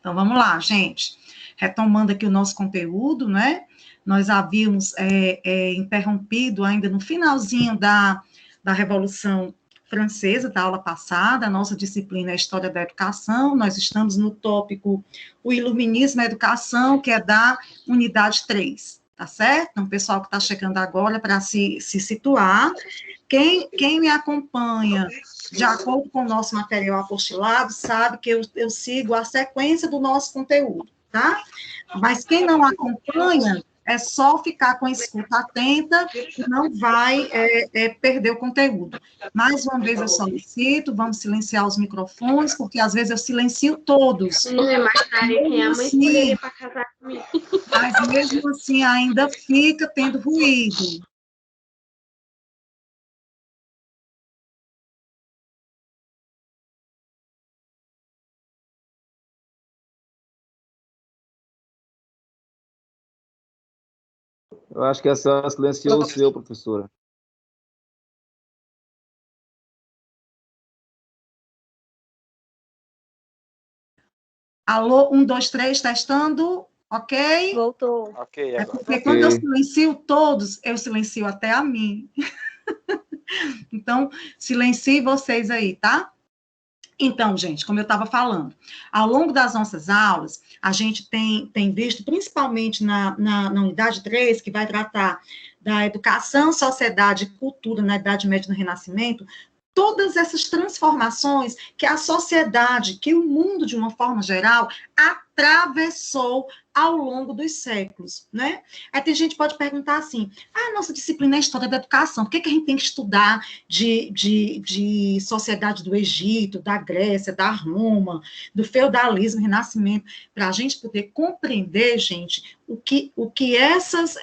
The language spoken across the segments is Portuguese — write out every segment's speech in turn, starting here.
Então, vamos lá, gente. Retomando aqui o nosso conteúdo, né? Nós havíamos interrompido ainda no finalzinho da Revolução Francesa, da aula passada, a nossa disciplina é História da Educação, nós estamos no tópico o Iluminismo e a Educação, que é da unidade 3, tá certo? Então, o pessoal que está chegando agora, para se situar, quem me acompanha de acordo com o nosso material apostilado, sabe que eu sigo a sequência do nosso conteúdo, tá? Mas quem não acompanha, é só ficar com a escuta atenta e não vai perder o conteúdo. Mais uma vez eu solicito, vamos silenciar os microfones, porque às vezes eu silencio todos. Mas mesmo assim ainda fica tendo ruído. Eu acho que essa silenciou o seu, professora. Alô, 1, 2, 3, testando, ok? Voltou. Ok, É agora. porque quando eu silencio todos, eu silencio até a mim. Então, silencie vocês aí, tá? Então, gente, como eu estava falando, ao longo das nossas aulas, a gente tem visto, principalmente na unidade 3, que vai tratar da educação, sociedade e cultura na Idade Média e no Renascimento, todas essas transformações que a sociedade, que o mundo, de uma forma geral, atravessou ao longo dos séculos, né? Aí tem gente que pode perguntar assim, nossa disciplina é História da Educação, por que a gente tem que estudar de sociedade do Egito, da Grécia, da Roma, do feudalismo, renascimento, para a gente poder compreender, gente, o que essas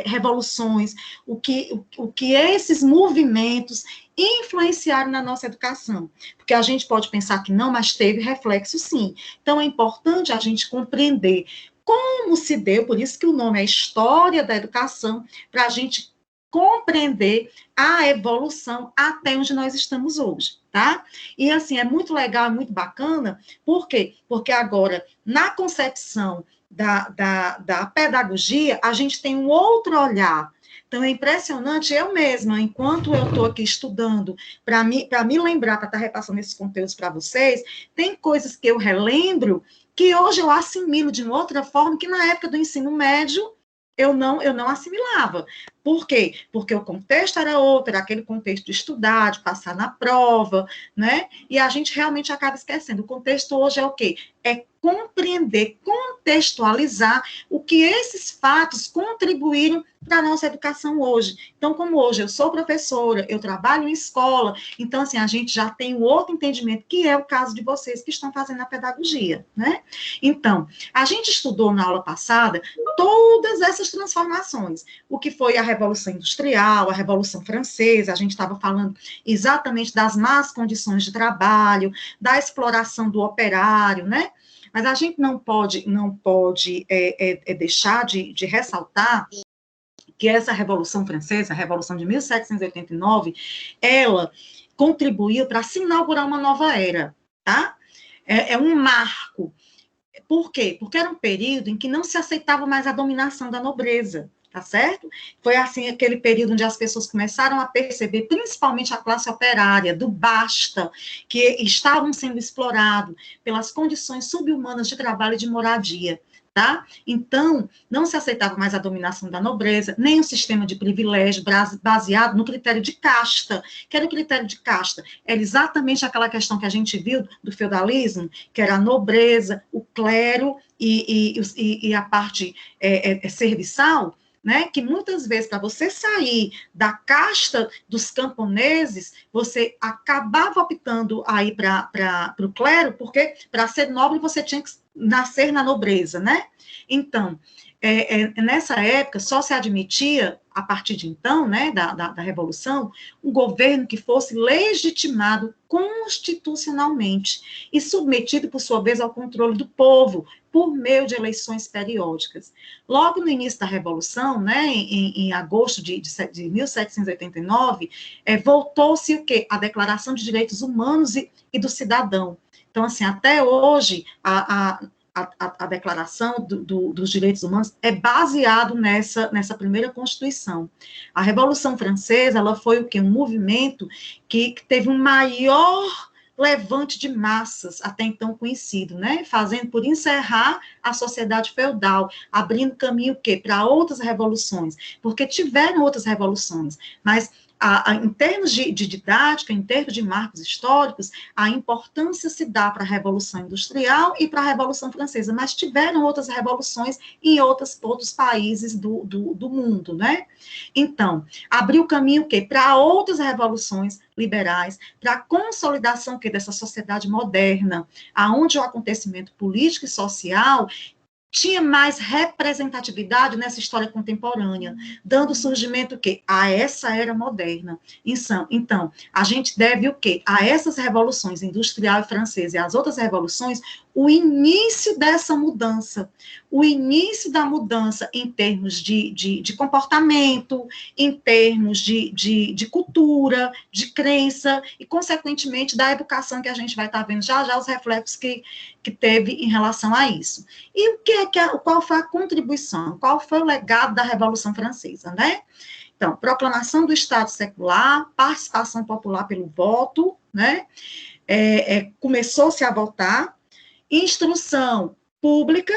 revoluções, o que esses movimentos influenciaram na nossa educação, porque a gente pode pensar que não, mas teve reflexo sim. Então é importante a gente compreender como se deu, por isso que o nome é História da Educação, para a gente compreender a evolução até onde nós estamos hoje, tá? E assim, é muito legal, é muito bacana, por quê? Porque agora, na concepção da pedagogia, a gente tem um outro olhar. Então, é impressionante, eu mesma, enquanto eu estou aqui estudando, para me lembrar, para estar repassando esses conteúdos para vocês, tem coisas que eu relembro, que hoje eu assimilo de uma outra forma, que na época do ensino médio, eu não assimilava. Por quê? Porque o contexto era outro, era aquele contexto de estudar, de passar na prova, né? E a gente realmente acaba esquecendo. O contexto hoje é o quê? É compreender, contextualizar o que esses fatos contribuíram para a nossa educação hoje. Então, como hoje eu sou professora, eu trabalho em escola, então, assim, a gente já tem um outro entendimento, que é o caso de vocês que estão fazendo a pedagogia, né? Então, a gente estudou na aula passada todas essas transformações, o que foi a Revolução Industrial, a Revolução Francesa, a gente estava falando exatamente das más condições de trabalho, da exploração do operário, né? Mas a gente não pode deixar de ressaltar que essa Revolução Francesa, a Revolução de 1789, ela contribuiu para se inaugurar uma nova era, tá? É um marco. Por quê? Porque era um período em que não se aceitava mais a dominação da nobreza, tá certo? Foi assim aquele período onde as pessoas começaram a perceber, principalmente a classe operária, do basta, que estavam sendo explorados pelas condições subhumanas de trabalho e de moradia. Tá? Então, não se aceitava mais a dominação da nobreza, nem o sistema de privilégio baseado no critério de casta. Que era o critério de casta? Era exatamente aquela questão que a gente viu do feudalismo, que era a nobreza, o clero e a parte serviçal, né, que muitas vezes, para você sair da casta dos camponeses, você acabava optando aí para o clero, porque para ser nobre você tinha que nascer na nobreza, né? Então, nessa época, só se admitia, a partir de então, né, da Revolução, um governo que fosse legitimado constitucionalmente e submetido, por sua vez, ao controle do povo, por meio de eleições periódicas. Logo no início da Revolução, né, em agosto de 1789, voltou-se o quê? A Declaração de Direitos Humanos e do Cidadão, Então, assim, até hoje, a Declaração dos Direitos Humanos é baseado nessa primeira Constituição. A Revolução Francesa, ela foi o quê? Um movimento que teve um maior levante de massas, até então conhecido, né? Fazendo por encerrar a sociedade feudal, abrindo caminho o quê? Para outras revoluções, porque tiveram outras revoluções, mas em termos de didática, em termos de marcos históricos, a importância se dá para a Revolução Industrial e para a Revolução Francesa, mas tiveram outras revoluções em outros países do mundo, né? Então, abriu caminho o quê? Para outras revoluções liberais, para a consolidação dessa sociedade moderna, aonde o acontecimento político e social tinha mais representatividade nessa história contemporânea, dando surgimento o quê? A essa era moderna. Então, a gente deve o quê? A essas revoluções industrial e francesa e as outras revoluções, o início dessa mudança, o início da mudança em termos de comportamento, em termos de cultura, de crença, e, consequentemente, da educação que a gente vai estar vendo já os reflexos que teve em relação a isso. E qual foi a contribuição, qual foi o legado da Revolução Francesa, né? Então, proclamação do Estado secular, participação popular pelo voto, né? Começou-se a votar, instrução pública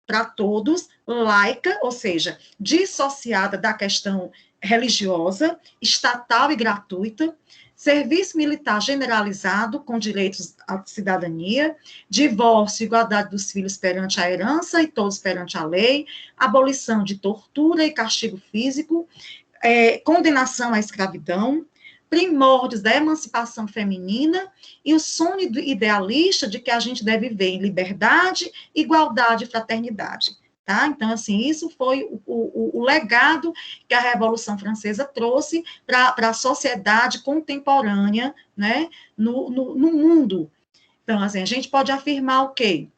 para todos, laica, ou seja, dissociada da questão religiosa, estatal e gratuita, serviço militar generalizado, com direitos à cidadania, divórcio, igualdade dos filhos perante a herança e todos perante a lei, abolição de tortura e castigo físico, condenação à escravidão, primórdios da emancipação feminina e o sonho idealista de que a gente deve viver em liberdade, igualdade e fraternidade. Tá? Então, assim, isso foi o legado que a Revolução Francesa trouxe para a sociedade contemporânea, né, no mundo. Então, assim, a gente pode afirmar o quê?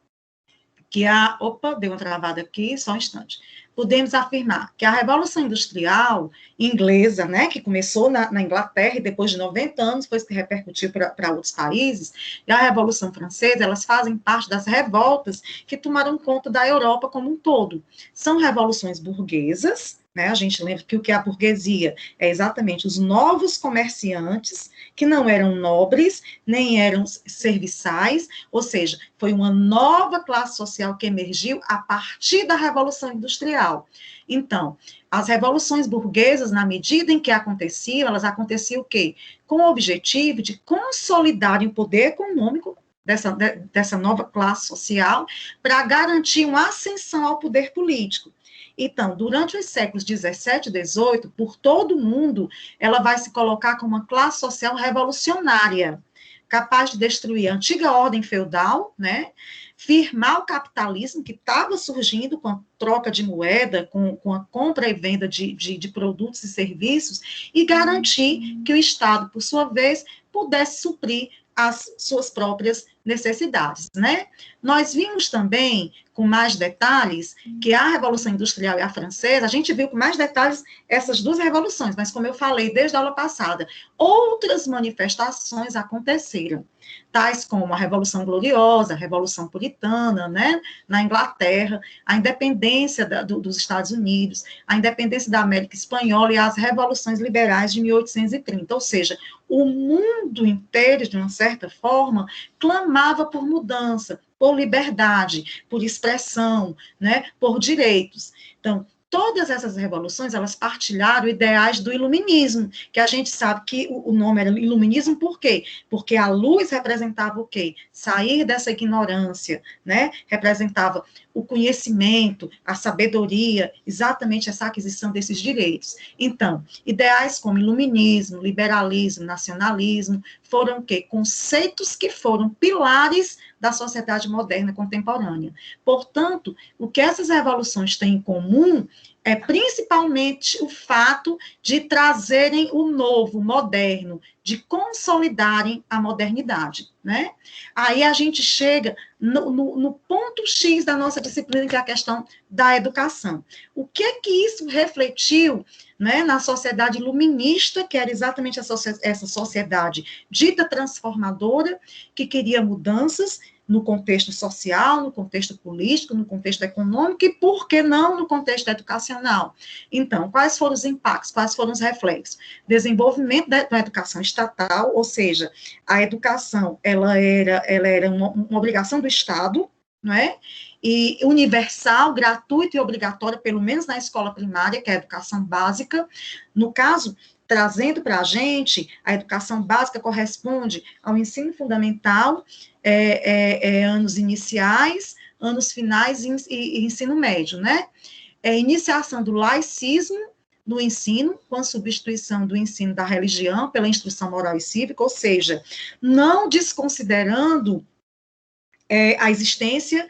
Opa, deu uma travada aqui, só um instante. Podemos afirmar que a Revolução Industrial inglesa, né, que começou na Inglaterra e depois de 90 anos foi se repercutir para outros países, e a Revolução Francesa, elas fazem parte das revoltas que tomaram conta da Europa como um todo. São revoluções burguesas, né, a gente lembra que o que é a burguesia é exatamente os novos comerciantes, que não eram nobres, nem eram serviçais, ou seja, foi uma nova classe social que emergiu a partir da Revolução Industrial. Então, as revoluções burguesas, na medida em que aconteciam, elas aconteciam o quê? Com o objetivo de consolidar o poder econômico dessa nova classe social para garantir uma ascensão ao poder político. Então, durante os séculos 17 e 18, por todo o mundo, ela vai se colocar como uma classe social revolucionária, capaz de destruir a antiga ordem feudal, né, firmar o capitalismo que estava surgindo com a troca de moeda, com a compra e venda de produtos e serviços, e garantir que o Estado, por sua vez, pudesse suprir as suas próprias necessidades, né? Nós vimos também, com mais detalhes, que a Revolução Industrial e a Francesa, a gente viu com mais detalhes essas duas revoluções, mas como eu falei desde a aula passada, outras manifestações aconteceram, tais como a Revolução Gloriosa, a Revolução Puritana, né, na Inglaterra, a independência dos Estados Unidos, a independência da América Espanhola e as revoluções liberais de 1830, ou seja, o mundo inteiro, de uma certa forma, clamava por mudança, por liberdade, por expressão, né, por direitos. Então, todas essas revoluções, elas partilharam ideais do iluminismo, que a gente sabe que o nome era iluminismo, por quê? Porque a luz representava o quê? Sair dessa ignorância, né? Representava o conhecimento, a sabedoria, exatamente essa aquisição desses direitos. Então, ideais como iluminismo, liberalismo, nacionalismo, foram o quê? Conceitos que foram pilares da sociedade moderna contemporânea. Portanto, o que essas revoluções têm em comum é principalmente o fato de trazerem o novo, o moderno, de consolidarem a modernidade, né? Aí a gente chega no ponto X da nossa disciplina, que é a questão da educação. O que é que isso refletiu, né, na sociedade iluminista, que era exatamente essa sociedade dita transformadora, que queria mudanças no contexto social, no contexto político, no contexto econômico e, por que não, no contexto educacional. Então, quais foram os impactos, quais foram os reflexos? Desenvolvimento da educação estatal, ou seja, a educação, ela era uma obrigação do Estado, não é? E universal, gratuita e obrigatória, pelo menos na escola primária, que é a educação básica. No caso, trazendo para a gente, a educação básica corresponde ao ensino fundamental, anos iniciais, anos finais e ensino médio, né? Iniciação do laicismo no ensino, com a substituição do ensino da religião pela instrução moral e cívica, ou seja, não desconsiderando a existência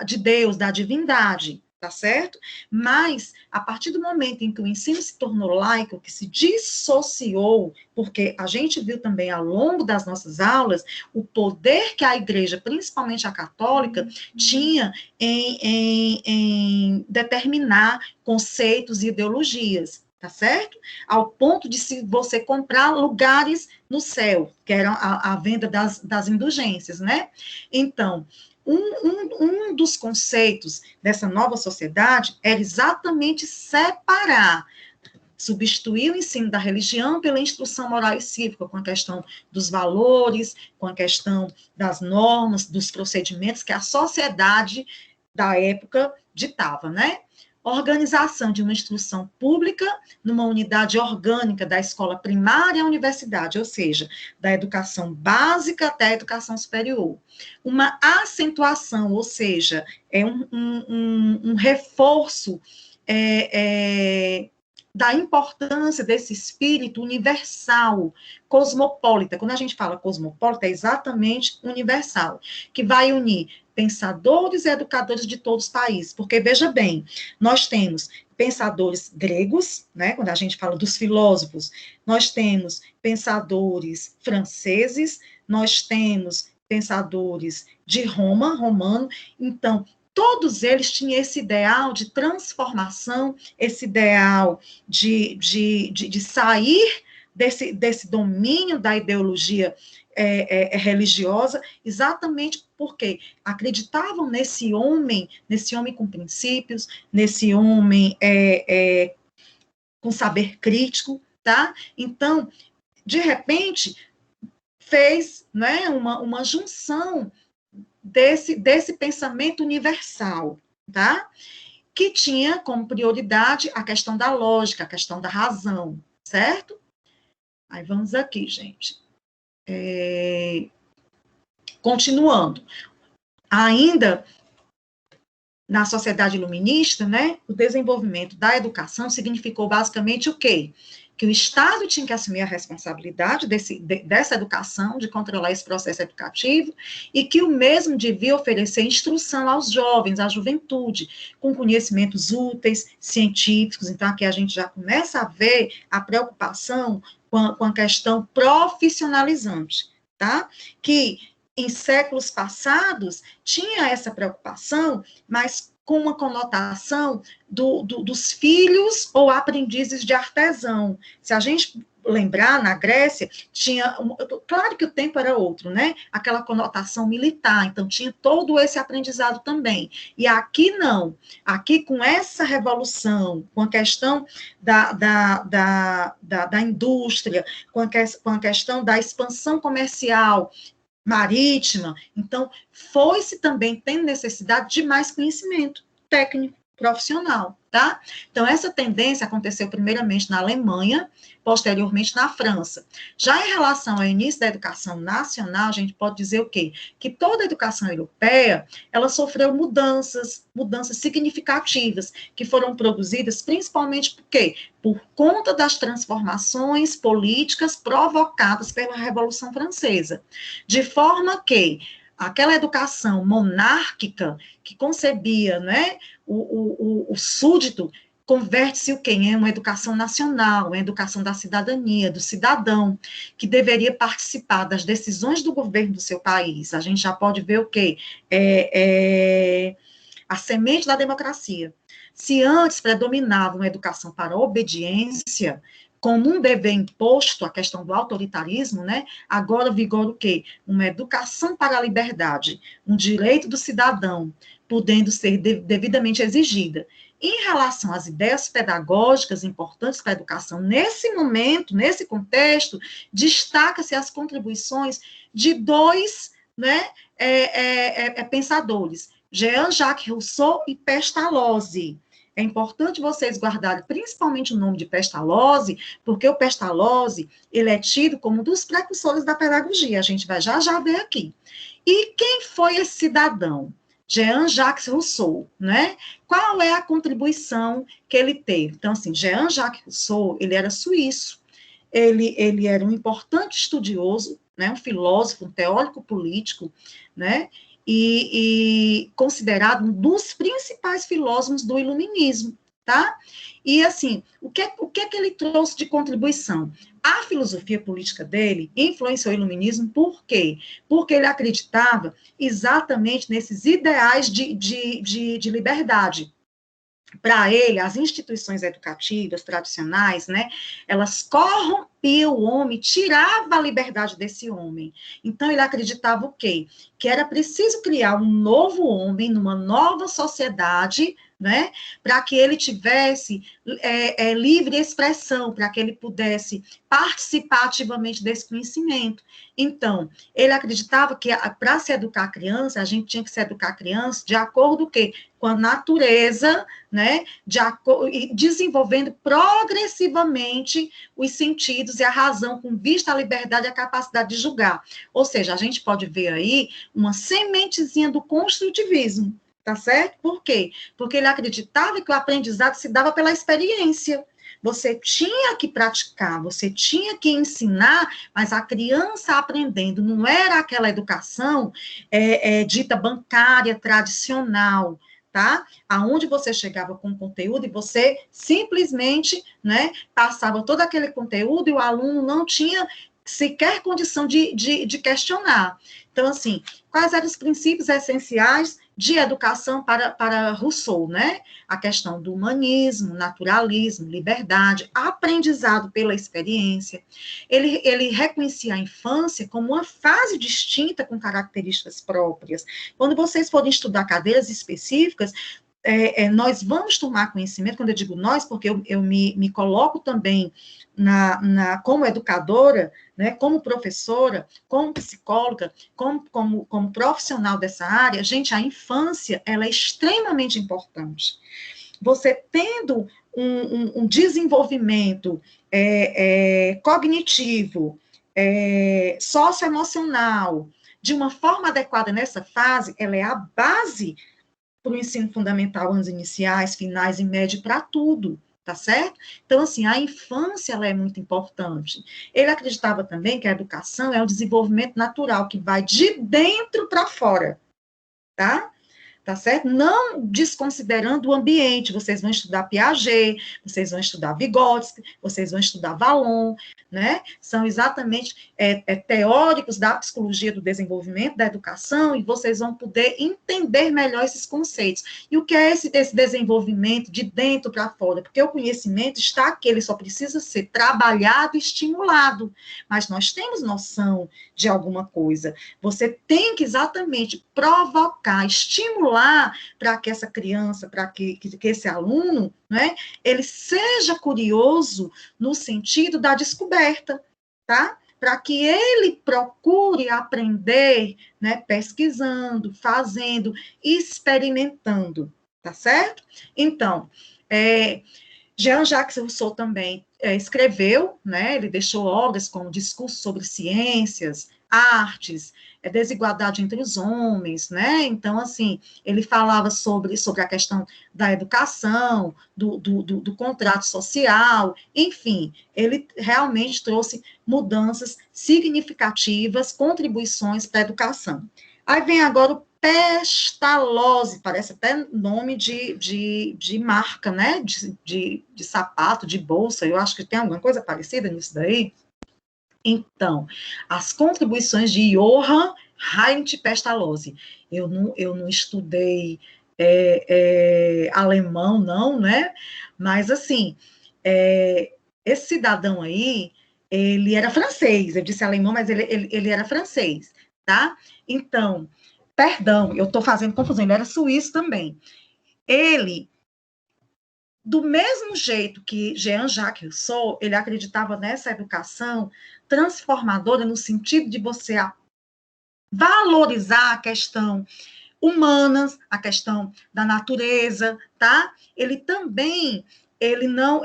de Deus, da divindade, tá certo? Mas, a partir do momento em que o ensino se tornou laico, que se dissociou, porque a gente viu também ao longo das nossas aulas, o poder que a igreja, principalmente a católica, tinha em determinar conceitos e ideologias, tá certo? Ao ponto de se você comprar lugares no céu, que era a venda das indulgências, né? Então, um dos conceitos dessa nova sociedade era exatamente separar, substituir o ensino da religião pela instrução moral e cívica, com a questão dos valores, com a questão das normas, dos procedimentos que a sociedade da época ditava, né? Organização de uma instrução pública numa unidade orgânica da escola primária à universidade, ou seja, da educação básica até a educação superior. Uma acentuação, ou seja, um reforço da importância desse espírito universal, cosmopolita. Quando a gente fala cosmopolita, é exatamente universal, que vai unir pensadores e educadores de todos os países, porque, veja bem, nós temos pensadores gregos, né, quando a gente fala dos filósofos, nós temos pensadores franceses, nós temos pensadores de Roma, romano, então, todos eles tinham esse ideal de transformação, esse ideal de sair desse domínio da ideologia religiosa, exatamente porque acreditavam nesse homem com princípios, nesse homem com saber crítico, tá? Então, de repente, fez, né, uma junção desse pensamento universal, tá? Que tinha como prioridade a questão da lógica, a questão da razão, certo? Aí vamos aqui, gente. Continuando. Ainda na sociedade iluminista, né, o desenvolvimento da educação significou basicamente o quê? Que o Estado tinha que assumir a responsabilidade dessa educação, de controlar esse processo educativo, e que o mesmo devia oferecer instrução aos jovens, à juventude, com conhecimentos úteis, científicos. Então, aqui a gente já começa a ver a preocupação com a questão profissionalizante, tá? Que em séculos passados tinha essa preocupação, mas com uma conotação dos filhos ou aprendizes de artesão. Se a gente lembrar, na Grécia, tinha, claro que o tempo era outro, né? Aquela conotação militar, então tinha todo esse aprendizado também. E aqui não, aqui com essa revolução, com a questão da indústria, com a questão da expansão comercial, marítima, então foi-se também tendo necessidade de mais conhecimento técnico, profissional, tá? Então, essa tendência aconteceu primeiramente na Alemanha, posteriormente na França. Já em relação ao início da educação nacional, a gente pode dizer o quê? Que toda a educação europeia, ela sofreu mudanças significativas, que foram produzidas principalmente por quê? Por conta das transformações políticas provocadas pela Revolução Francesa. De forma que aquela educação monárquica que concebia, né, o súdito, converte-se o quê? Em uma educação nacional, uma educação da cidadania, do cidadão, que deveria participar das decisões do governo do seu país. A gente já pode ver o quê? A semente da democracia. Se antes predominava uma educação para a obediência, como um dever imposto, a questão do autoritarismo, né? Agora vigora o quê? Uma educação para a liberdade, um direito do cidadão, podendo ser devidamente exigida. Em relação às ideias pedagógicas importantes para a educação, nesse momento, nesse contexto, destaca-se as contribuições de dois, né, pensadores, Jean-Jacques Rousseau e Pestalozzi. É importante vocês guardarem principalmente o nome de Pestalozzi, porque o Pestalozzi, ele é tido como um dos precursores da pedagogia, a gente vai já ver aqui. E quem foi esse cidadão? Jean-Jacques Rousseau, né? Qual é a contribuição que ele teve? Então, assim, Jean-Jacques Rousseau, ele era suíço, ele era um importante estudioso, né? Um filósofo, um teórico político, né? E considerado um dos principais filósofos do iluminismo, tá? E, assim, o que ele trouxe de contribuição? A filosofia política dele influenciou o iluminismo, por quê? Porque ele acreditava exatamente nesses ideais de liberdade. Para ele, as instituições educativas tradicionais, né, elas corrompiam o homem, tiravam a liberdade desse homem. Então, ele acreditava o quê? Que era preciso criar um novo homem, numa nova sociedade, né, para que ele tivesse livre expressão, para que ele pudesse participar ativamente desse conhecimento. Então, ele acreditava que para se educar a criança, a gente tinha que se educar a criança de acordo com o quê? Com a natureza, né, desenvolvendo progressivamente os sentidos e a razão com vista à liberdade e à capacidade de julgar. Ou seja, a gente pode ver aí uma sementezinha do construtivismo, tá certo? Por quê? Porque ele acreditava que o aprendizado se dava pela experiência. Você tinha que praticar, você tinha que ensinar, mas a criança aprendendo não era aquela educação dita bancária, tradicional, tá? Aonde você chegava com o conteúdo e você simplesmente, né, passava todo aquele conteúdo e o aluno não tinha sequer condição de questionar. Então, assim, quais eram os princípios essenciais de educação para Rousseau, né? A questão do humanismo, naturalismo, liberdade, aprendizado pela experiência. Ele reconhecia a infância como uma fase distinta com características próprias. Quando vocês forem estudar cadeiras específicas, nós vamos tomar conhecimento, quando eu digo nós, porque eu me coloco também como educadora, né, como professora, como psicóloga, como profissional dessa área. Gente, a infância, ela é extremamente importante. Você tendo um desenvolvimento cognitivo, socioemocional, de uma forma adequada nessa fase, ela é a base para o ensino fundamental, anos iniciais, finais e médio, para tudo, tá certo? Então, assim, a infância, ela é muito importante. Ele acreditava também que a educação é um desenvolvimento natural, que vai de dentro para fora, tá? Tá certo? Não desconsiderando o ambiente, vocês vão estudar Piaget, vocês vão estudar Vygotsky, vocês vão estudar Vallon, né? São exatamente teóricos da psicologia do desenvolvimento, da educação, e vocês vão poder entender melhor esses conceitos. E o que é esse desenvolvimento de dentro para fora? Porque o conhecimento está aqui, ele só precisa ser trabalhado e estimulado, mas nós temos noção de alguma coisa. Você tem que exatamente provocar, estimular para que essa criança, para que esse aluno, né, ele seja curioso no sentido da descoberta, tá? Para que ele procure aprender, né, pesquisando, fazendo, experimentando, tá certo? Então, Jean-Jacques Rousseau também escreveu, né, ele deixou obras como Discurso sobre Ciências, Artes, desigualdade entre os homens, né? Então, assim, ele falava sobre a questão da educação, do contrato social, enfim, ele realmente trouxe mudanças significativas, contribuições para a educação. Aí vem agora o Pestalozzi, parece até nome de marca, né? De sapato, de bolsa, eu acho que tem alguma coisa parecida nisso daí. Então, as contribuições de Johann Heinrich Pestalozzi. Eu não estudei alemão, não, né? Mas, assim, esse cidadão aí, ele era francês, eu disse alemão, mas ele era francês, tá? Então, perdão, eu estou fazendo confusão, ele era suíço também. Ele, do mesmo jeito que Jean-Jacques Rousseau, ele acreditava nessa educação transformadora no sentido de você valorizar a questão humana, a questão da natureza, tá? Ele também ele não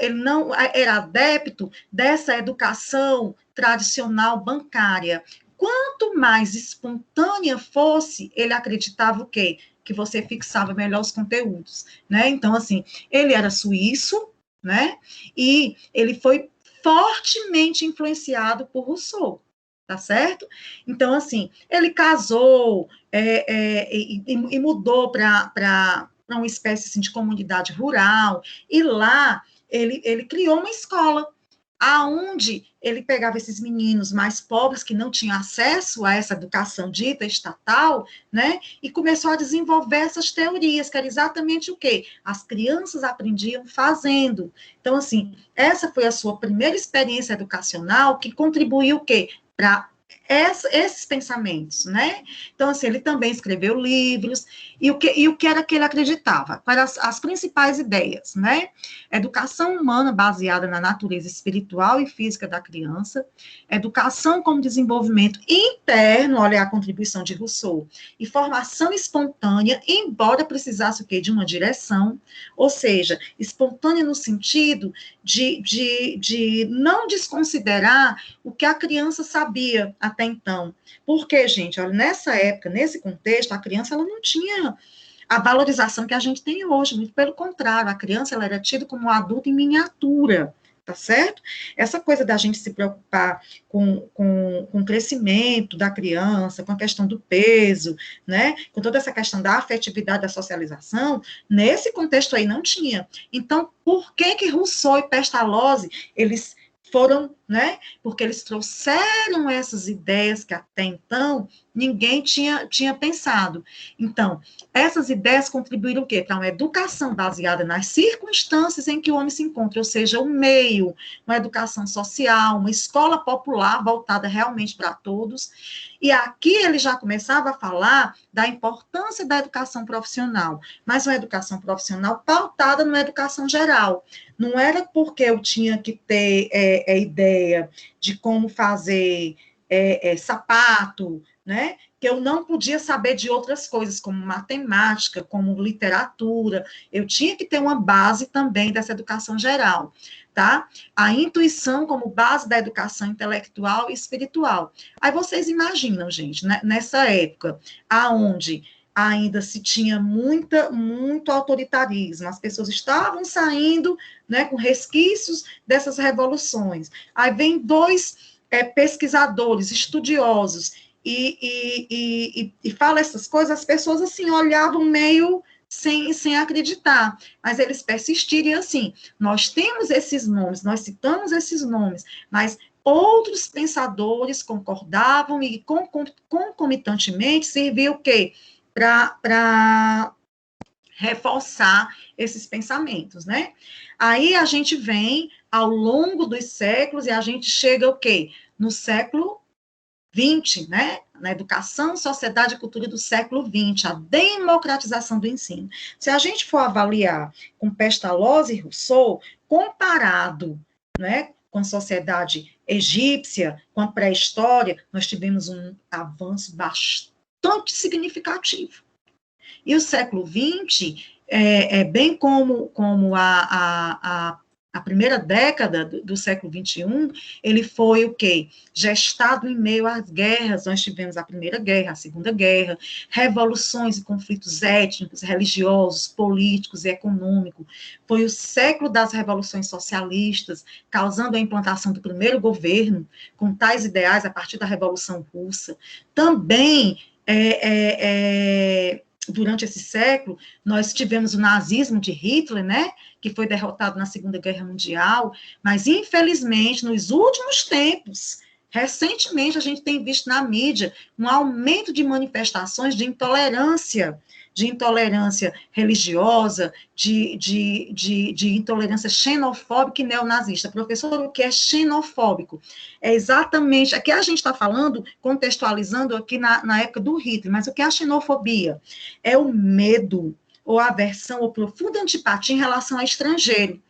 era adepto dessa educação tradicional bancária. Quanto mais espontânea fosse, ele acreditava o quê? Que você fixava melhor os conteúdos, né? Então, assim, ele era suíço, né? E ele foi fortemente influenciado por Rousseau, tá certo? Então, assim, ele casou e mudou para uma espécie assim, de comunidade rural, e lá ele criou uma escola, aonde ele pegava esses meninos mais pobres que não tinham acesso a essa educação dita estatal, né? E começou a desenvolver essas teorias, que era exatamente o quê? As crianças aprendiam fazendo. Então, assim, essa foi a sua primeira experiência educacional que contribuiu o quê? Para esses pensamentos, né? Então, assim, ele também escreveu livros, e o que era que ele acreditava? Quais eram as principais ideias, né? Educação humana baseada na natureza espiritual e física da criança, educação como desenvolvimento interno, olha a contribuição de Rousseau, e formação espontânea, embora precisasse o quê? De uma direção, ou seja, espontânea no sentido de não desconsiderar o que a criança sabia até então. Porque, gente, olha, nessa época, nesse contexto, a criança ela não tinha a valorização que a gente tem hoje, muito pelo contrário, a criança ela era tida como um adulto em miniatura, tá certo? Essa coisa da gente se preocupar com o crescimento da criança, com a questão do peso, né? Com toda essa questão da afetividade, da socialização, nesse contexto aí não tinha. Então, por que Rousseau e Pestalozzi, eles foram, né? Porque eles trouxeram essas ideias que até então ninguém tinha pensado. Então, essas ideias contribuíram o quê? Para uma educação baseada nas circunstâncias em que o homem se encontra, ou seja, o meio, uma educação social, uma escola popular voltada realmente para todos. E aqui ele já começava a falar da importância da educação profissional, mas uma educação profissional pautada numa educação geral. Não era porque eu tinha que ter ideia de como fazer sapato, né? Que eu não podia saber de outras coisas, como matemática, como literatura. Eu tinha que ter uma base também dessa educação geral, tá? A intuição como base da educação intelectual e espiritual. Aí vocês imaginam, gente, né? Nessa época, aonde ainda se tinha muito autoritarismo, as pessoas estavam saindo, né, com resquícios dessas revoluções. Aí vem dois pesquisadores, estudiosos, e fala essas coisas, as pessoas assim olhavam meio sem acreditar, mas eles persistiram, e assim, nós temos esses nomes, nós citamos esses nomes, mas outros pensadores concordavam e concomitantemente serviu o quê? Para reforçar esses pensamentos, né? Aí a gente vem ao longo dos séculos e a gente chega o quê? No século XX, né? Na educação, sociedade e cultura do século XX, a democratização do ensino. Se a gente for avaliar com Pestalozzi e Rousseau, comparado, né, com a sociedade egípcia, com a pré-história, nós tivemos um avanço bastante significativo. E o século XX, bem como a primeira década do século XXI, ele foi o quê? Gestado em meio às guerras. Nós tivemos a Primeira Guerra, a Segunda Guerra, revoluções e conflitos étnicos, religiosos, políticos e econômicos. Foi o século das revoluções socialistas, causando a implantação do primeiro governo, com tais ideais a partir da Revolução Russa. Também durante esse século, nós tivemos o nazismo de Hitler, né, que foi derrotado na Segunda Guerra Mundial, mas, infelizmente, nos últimos tempos, recentemente, a gente tem visto na mídia um aumento de manifestações de intolerância religiosa, de intolerância xenofóbica e neonazista. Professor, o que é xenofóbico? É exatamente, aqui a gente está falando, contextualizando aqui na época do Hitler, mas o que é a xenofobia? É o medo, ou aversão, ou profunda antipatia em relação ao estrangeiro,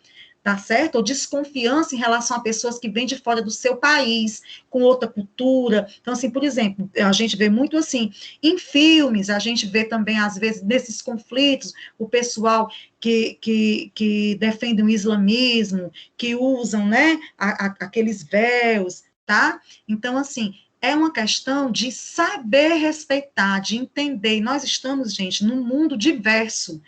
tá certo? Ou desconfiança em relação a pessoas que vêm de fora do seu país, com outra cultura. Então, assim, por exemplo, a gente vê muito assim, em filmes, a gente vê também, às vezes, nesses conflitos, o pessoal que defende o islamismo, que usam, né, aqueles véus, tá? Então, assim, é uma questão de saber respeitar, de entender. Nós estamos, gente, num mundo diverso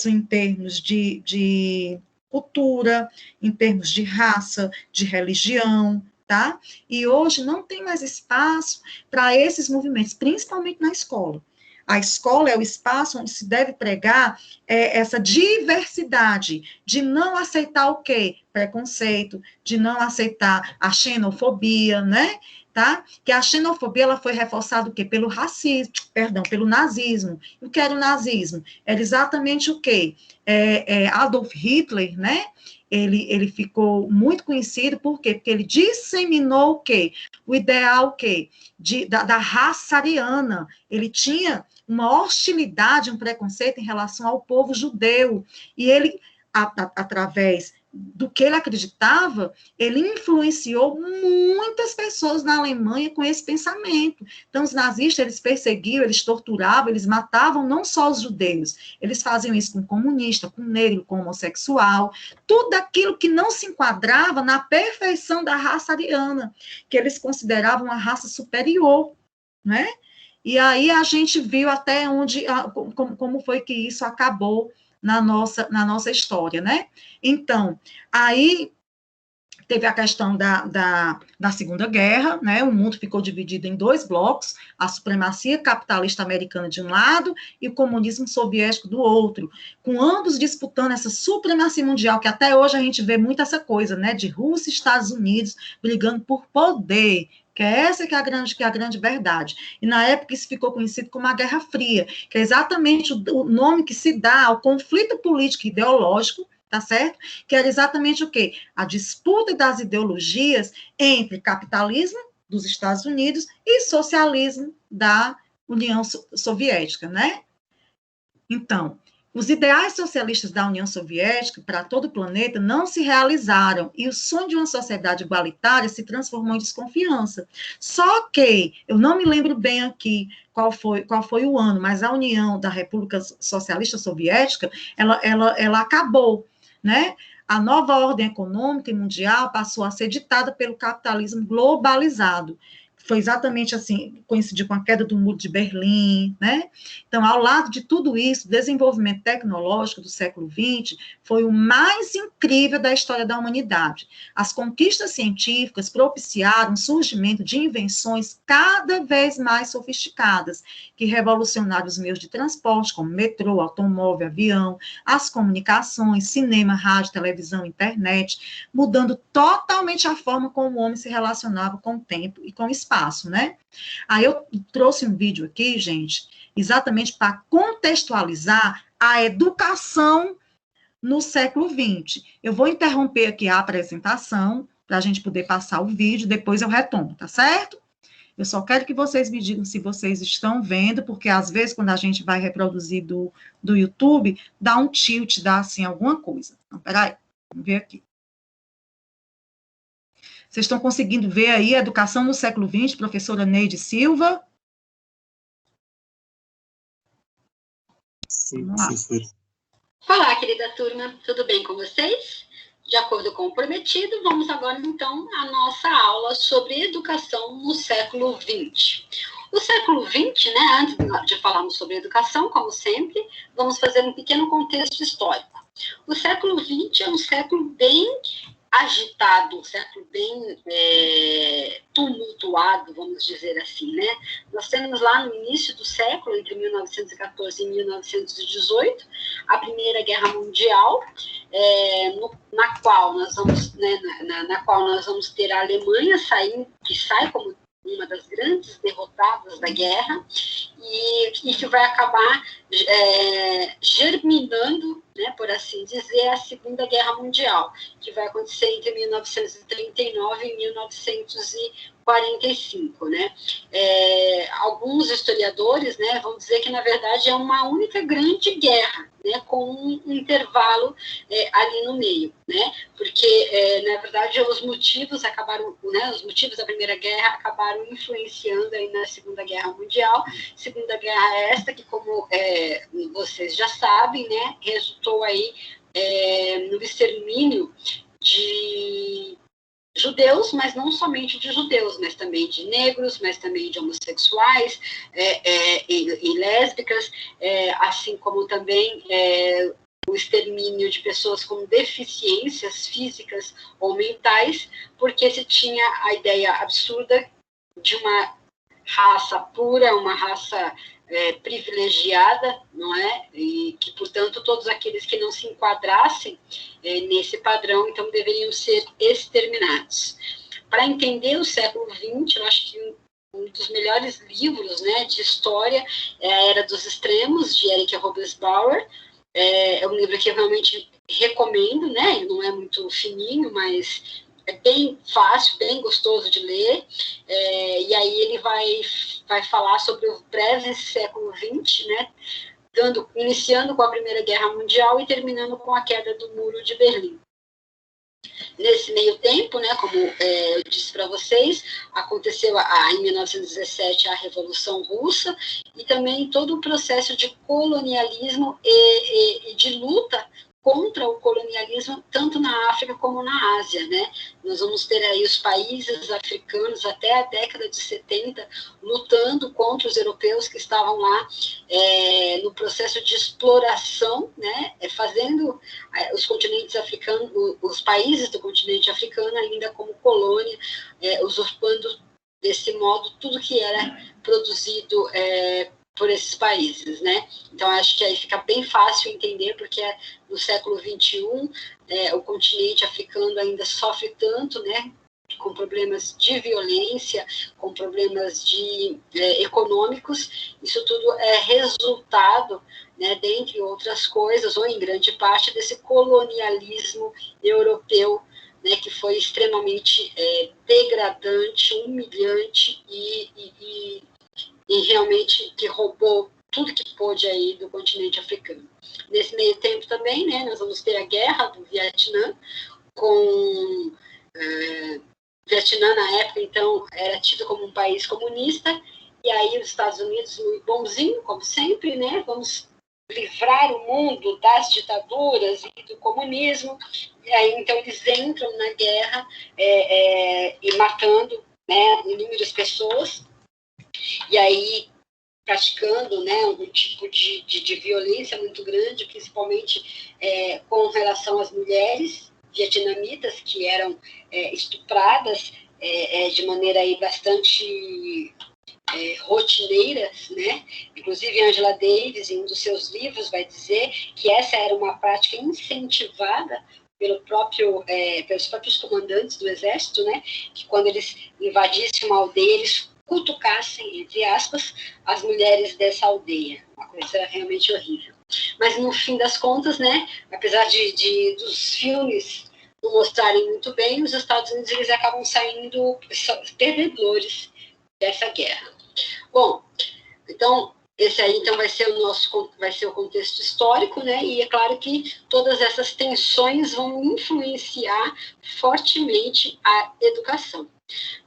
em termos de cultura, em termos de raça, de religião, tá? E hoje não tem mais espaço para esses movimentos, principalmente na escola. A escola é o espaço onde se deve pregar essa diversidade, de não aceitar o quê? Preconceito, de não aceitar a xenofobia, né? Tá? Que a xenofobia ela foi reforçada o quê? Pelo racismo, perdão, pelo nazismo. O que era o nazismo? Era exatamente o quê? Adolf Hitler, né? Ele ficou muito conhecido, por quê? Porque ele disseminou o quê? O ideal o quê? Da raça ariana. Ele tinha uma hostilidade, um preconceito em relação ao povo judeu. E ele, através do que ele acreditava, ele influenciou muitas pessoas na Alemanha com esse pensamento. Então, os nazistas, eles perseguiam, eles torturavam, eles matavam não só os judeus, eles faziam isso com comunista, com negro, com homossexual, tudo aquilo que não se enquadrava na perfeição da raça ariana, que eles consideravam uma raça superior, né? E aí a gente viu até onde, como foi que isso acabou na nossa história, né? Então, aí teve a questão da Segunda Guerra, né? O mundo ficou dividido em dois blocos, a supremacia capitalista americana de um lado e o comunismo soviético do outro, com ambos disputando essa supremacia mundial, que até hoje a gente vê muito essa coisa, né? De Rússia e Estados Unidos brigando por poder, que é essa que é a grande verdade. E na época isso ficou conhecido como a Guerra Fria, que é exatamente o nome que se dá ao conflito político e ideológico, tá certo? Que era exatamente o quê? A disputa das ideologias entre capitalismo dos Estados Unidos e socialismo da União Soviética, né? Então, os ideais socialistas da União Soviética para todo o planeta não se realizaram e o sonho de uma sociedade igualitária se transformou em desconfiança. Só que, eu não me lembro bem aqui qual foi o ano, mas a União da República Socialista Soviética, ela acabou, né? A nova ordem econômica e mundial passou a ser ditada pelo capitalismo globalizado. Foi exatamente assim, coincidiu com a queda do Muro de Berlim, né? Então, ao lado de tudo isso, o desenvolvimento tecnológico do século XX foi o mais incrível da história da humanidade. As conquistas científicas propiciaram o surgimento de invenções cada vez mais sofisticadas, que revolucionaram os meios de transporte, como metrô, automóvel, avião, as comunicações, cinema, rádio, televisão, internet, mudando totalmente a forma como o homem se relacionava com o tempo e com o espaço, né? Aí eu trouxe um vídeo aqui, gente, exatamente para contextualizar a educação no século XX. Eu vou interromper aqui a apresentação para a gente poder passar o vídeo, depois eu retomo, tá certo? Eu só quero que vocês me digam se vocês estão vendo, porque às vezes quando a gente vai reproduzir do YouTube, dá um tilt, dá assim alguma coisa. Então, peraí, vamos ver aqui. Vocês estão conseguindo ver aí a educação no século XX, professora Neide Silva? Sim, sim. Olá, querida turma, tudo bem com vocês? De acordo com o prometido, vamos agora, então, à nossa aula sobre educação no século XX. O século XX, né, antes de falarmos sobre educação, como sempre, vamos fazer um pequeno contexto histórico. O século XX é um século bem agitado, um século bem tumultuado, vamos dizer assim, né? Nós temos lá no início do século, entre 1914 e 1918, a Primeira Guerra Mundial, na qual nós vamos, né, na qual nós vamos ter a Alemanha que sai como uma das grandes derrotadas da guerra, e que vai acabar germinando, né, por assim dizer, a Segunda Guerra Mundial, que vai acontecer entre 1939 e 1945. Né? Alguns historiadores, né, vão dizer que, na verdade, é uma única grande guerra, né, com um intervalo ali no meio, né? Porque, na verdade, os motivos da Primeira Guerra acabaram influenciando aí na Segunda Guerra Mundial. Segunda Guerra esta que, como vocês já sabem, né, resultou aí no extermínio de judeus, mas não somente de judeus, mas também de negros, mas também de homossexuais e lésbicas, assim como também o extermínio de pessoas com deficiências físicas ou mentais, porque se tinha a ideia absurda de uma raça pura, uma raça privilegiada, não é? E que, portanto, todos aqueles que não se enquadrassem nesse padrão, então, deveriam ser exterminados. Para entender o século XX, eu acho que um dos melhores livros, né, de história é A Era dos Extremos, de Eric Hobsbawm. É um livro que eu realmente recomendo, né? Ele não é muito fininho, mas é bem fácil, bem gostoso de ler, e aí ele vai falar sobre o breve século XX, né, iniciando com a Primeira Guerra Mundial e terminando com a queda do Muro de Berlim. Nesse meio tempo, né, como eu disse para vocês, aconteceu em 1917 a Revolução Russa e também todo o processo de colonialismo e de luta contra o colonialismo, tanto na África como na Ásia, né? Nós vamos ter aí os países africanos até a década de 70 lutando contra os europeus que estavam lá no processo de exploração, né? Fazendo os continentes africanos, os países do continente africano ainda como colônia, usurpando desse modo tudo que era produzido por esses países, né? Então, acho que aí fica bem fácil entender, porque no século XXI, o continente africano ainda sofre tanto, né? Com problemas de violência, com problemas econômicos. Isso tudo é resultado, né, dentre outras coisas, ou em grande parte, desse colonialismo europeu, né, que foi extremamente degradante, humilhante e realmente que roubou tudo que pôde aí do continente africano. Nesse meio tempo também, né, nós vamos ter a guerra do Vietnã, com Vietnã na época, então, era tido como um país comunista, e aí os Estados Unidos, muito bonzinho, como sempre, né, vamos livrar o mundo das ditaduras e do comunismo, e aí então eles entram na guerra e matando, né, inúmeras pessoas, e aí praticando, né, um tipo de violência muito grande, principalmente com relação às mulheres vietnamitas, que eram estupradas de maneira aí bastante rotineira, né? Inclusive Angela Davis, em um dos seus livros, vai dizer que essa era uma prática incentivada pelos próprios comandantes do exército, né? Que quando eles invadissem uma aldeia, eles cutucassem, entre aspas, as mulheres dessa aldeia. Uma coisa realmente horrível. Mas, no fim das contas, né, apesar dos filmes não mostrarem muito bem, os Estados Unidos eles acabam saindo perdedores dessa guerra. Bom, então, esse aí então vai ser o contexto histórico, né? E é claro que todas essas tensões vão influenciar fortemente a educação.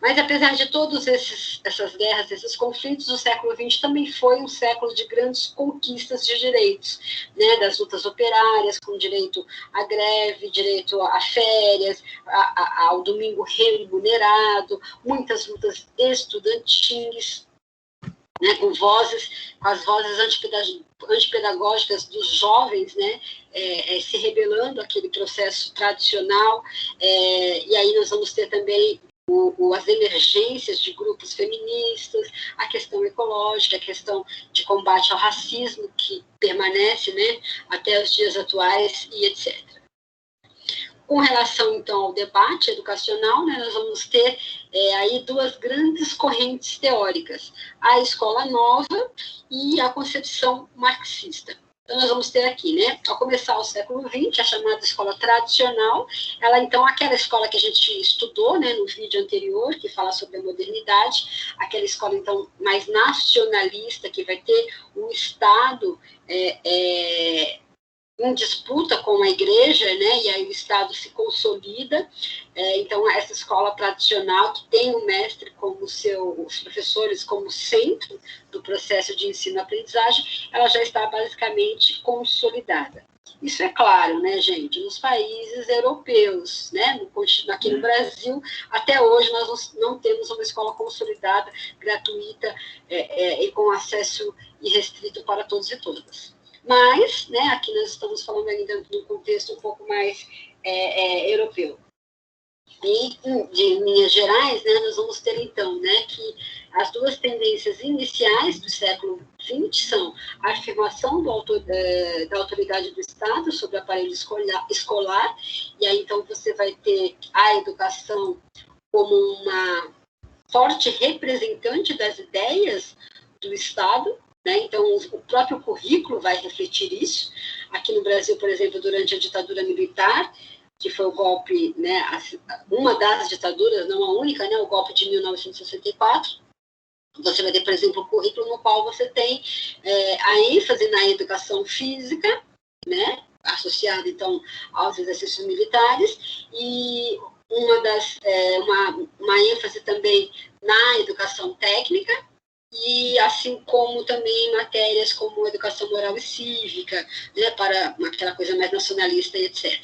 Mas, apesar de todas essas guerras, esses conflitos, o século XX também foi um século de grandes conquistas de direitos, né? Das lutas operárias, com direito à greve, direito a férias, ao domingo remunerado, muitas lutas estudantis, né, com as vozes antipedagógicas dos jovens, né, se rebelando àquele processo tradicional, e aí nós vamos ter também as emergências de grupos feministas, a questão ecológica, a questão de combate ao racismo, que permanece, né, até os dias atuais, e etc. Com relação, então, ao debate educacional, né, nós vamos ter aí duas grandes correntes teóricas, a escola nova e a concepção marxista. Então, nós vamos ter aqui, né, ao começar o século XX, a chamada escola tradicional, ela, então, aquela escola que a gente estudou, né, no vídeo anterior, que fala sobre a modernidade, aquela escola, então, mais nacionalista, que vai ter um Estado em disputa com a igreja, né, e aí o Estado se consolida. Então, essa escola tradicional, que tem o mestre como os professores como centro do processo de ensino-aprendizagem, ela já está basicamente consolidada. Isso é claro, né, gente, nos países europeus, né, aqui no Brasil, até hoje nós não temos uma escola consolidada, gratuita e com acesso irrestrito para todos e todas. Mas, né, aqui nós estamos falando ainda de um contexto um pouco mais europeu. E, de linhas gerais, né, nós vamos ter, então, né, que as duas tendências iniciais do século XX são a afirmação da autoridade do Estado sobre o aparelho escolar, e aí, então, você vai ter a educação como uma forte representante das ideias do Estado, né? Então, o próprio currículo vai refletir isso. Aqui no Brasil, por exemplo, durante a ditadura militar, que foi o golpe, né, uma das ditaduras, não a única, né, o golpe de 1964, você vai ter, por exemplo, o currículo no qual você tem a ênfase na educação física, né, associada, então, aos exercícios militares, e uma ênfase também na educação técnica, e assim como também matérias como educação moral e cívica, né, para aquela coisa mais nacionalista e etc.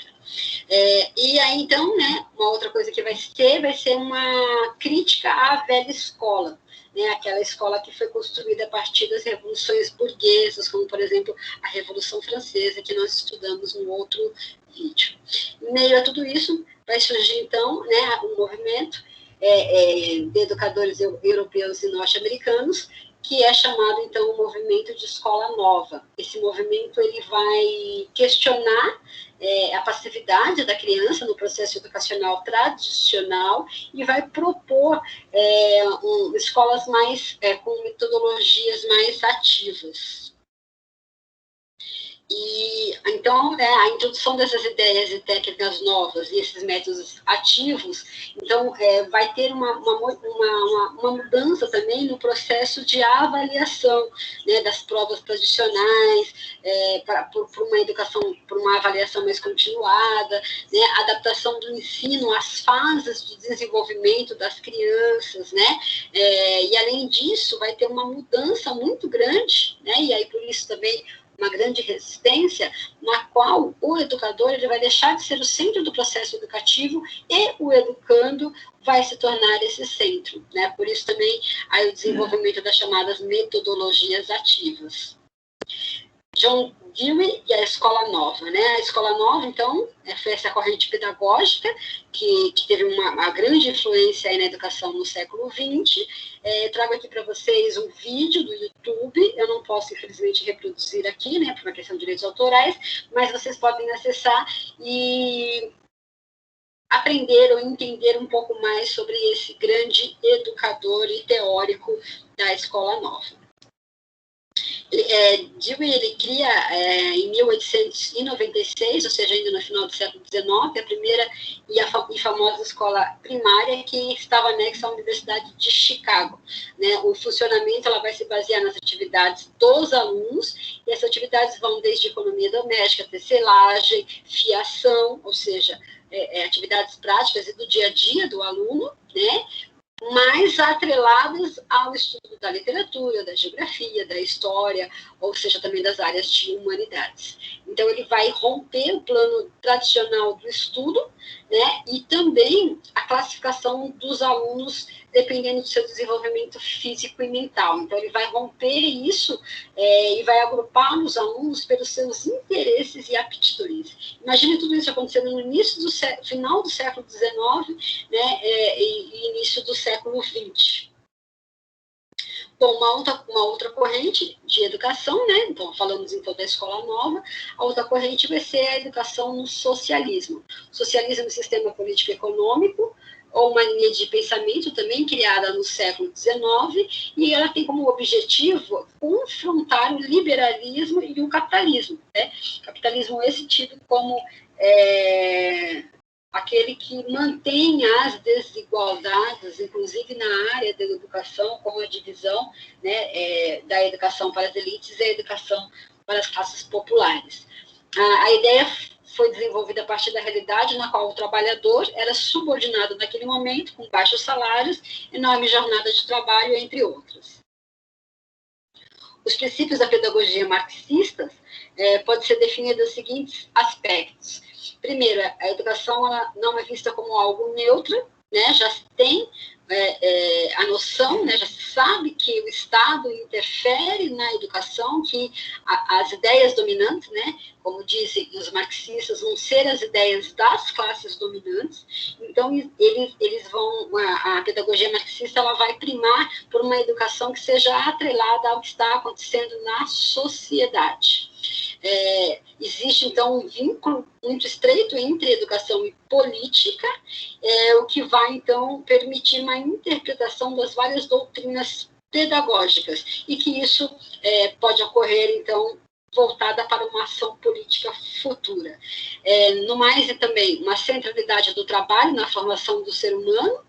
E aí, então, né, uma outra coisa que vai ser uma crítica à velha escola, né, aquela escola que foi construída a partir das revoluções burguesas, como, por exemplo, a Revolução Francesa, que nós estudamos no outro vídeo. Em meio a tudo isso, vai surgir, então, né, um movimento de educadores europeus e norte-americanos, que é chamado, então, o movimento de escola nova. Esse movimento ele vai questionar a passividade da criança no processo educacional tradicional e vai propor escolas mais com metodologias mais ativas. E, então, a introdução dessas ideias e técnicas novas e esses métodos ativos, então, vai ter uma mudança também no processo de avaliação, né, das provas tradicionais, por uma educação, por uma avaliação mais continuada, né, adaptação do ensino às fases de desenvolvimento das crianças, né, e, além disso, vai ter uma mudança muito grande, né, e aí, por isso também, uma grande resistência, na qual o educador ele vai deixar de ser o centro do processo educativo e o educando vai se tornar esse centro, né? Por isso também aí o desenvolvimento das chamadas metodologias ativas. John Dewey e a Escola Nova, né? A Escola Nova, então, foi essa corrente pedagógica que teve uma grande influência aí na educação no século XX. Trago aqui para vocês um vídeo do YouTube, eu não posso, infelizmente, reproduzir aqui, né, por uma questão de direitos autorais, mas vocês podem acessar e aprender ou entender um pouco mais sobre esse grande educador e teórico da Escola Nova. Dewey ele cria em 1896, ou seja, ainda no final do século XIX, a primeira e famosa escola primária que estava anexa à Universidade de Chicago, né? O funcionamento ela vai se basear nas atividades dos alunos, e essas atividades vão desde economia doméstica, tecelagem, fiação, ou seja, atividades práticas e do dia a dia do aluno, né? Mais atreladas ao estudo da literatura, da geografia, da história, ou seja, também das áreas de humanidades. Então, ele vai romper o plano tradicional do estudo, né, e também a classificação dos alunos dependendo do seu desenvolvimento físico e mental. Então, ele vai romper isso e vai agrupar os alunos pelos seus interesses e aptidões. Imagine tudo isso acontecendo no início do final do século XIX, né, e início do século XX. Bom, uma outra corrente de educação, né? Então, falamos então da escola nova, a outra corrente vai ser a educação no socialismo. O socialismo é um sistema político-econômico, ou uma linha de pensamento também criada no século XIX, e ela tem como objetivo confrontar o liberalismo e o capitalismo, né? Capitalismo esse tido como aquele que mantém as desigualdades, inclusive na área da educação, como a divisão, né, da educação para as elites e a educação para as classes populares. A ideia foi desenvolvida a partir da realidade na qual o trabalhador era subordinado naquele momento, com baixos salários, enorme jornada de trabalho, entre outros. Os princípios da pedagogia marxista podem ser definidos nos seguintes aspectos. Primeiro, a educação ela não é vista como algo neutro, né? Já se tem a noção, né? Já se sabe que o Estado interfere na educação, que as ideias dominantes, né? Como dizem os marxistas, vão ser as ideias das classes dominantes. Então, eles vão, a pedagogia marxista ela vai primar por uma educação que seja atrelada ao que está acontecendo na sociedade. Existe, então, um vínculo muito estreito entre educação e política, o que vai, então, permitir uma interpretação das várias doutrinas pedagógicas, e que isso pode ocorrer, então, voltada para uma ação política futura. No mais, e também, uma centralidade do trabalho na formação do ser humano.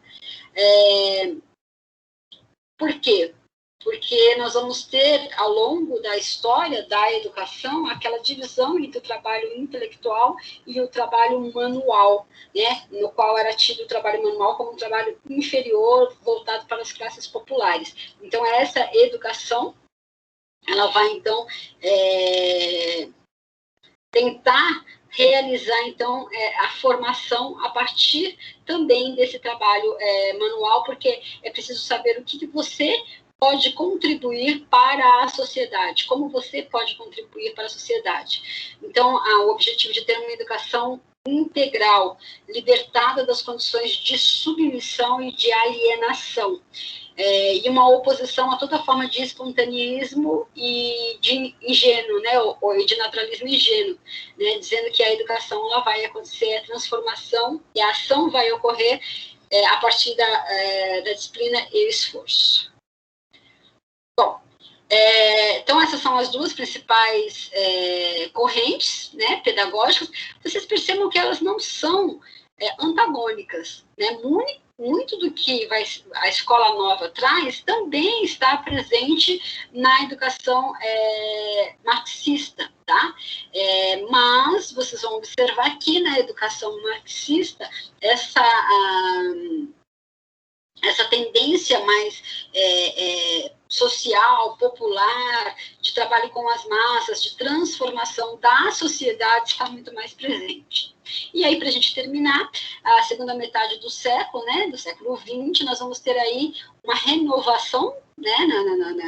Por quê? Porque nós vamos ter, ao longo da história da educação, aquela divisão entre o trabalho intelectual e o trabalho manual, né? No qual era tido o trabalho manual como um trabalho inferior, voltado para as classes populares. Então, essa educação, ela vai, então, tentar realizar, então, a formação a partir também desse trabalho manual, porque é preciso saber o que você pode contribuir para a sociedade, como você pode contribuir para a sociedade. Então, o objetivo de ter uma educação integral, libertada das condições de submissão e de alienação, e uma oposição a toda forma de espontaneismo e de ingênuo, né, ou de naturalismo ingênuo, né, dizendo que a educação ela vai acontecer, a transformação e a ação vai ocorrer a partir da disciplina e esforço. Bom, então essas são as duas principais correntes, né, pedagógicas. Vocês percebam que elas não são antagônicas, né? Muito do que a escola nova traz também está presente na educação marxista, tá? Mas vocês vão observar que na educação marxista essa tendência mais social, popular, de trabalho com as massas, de transformação da sociedade está muito mais presente. E aí, para a gente terminar, a segunda metade do século, né, do século XX, nós vamos ter aí uma renovação, né,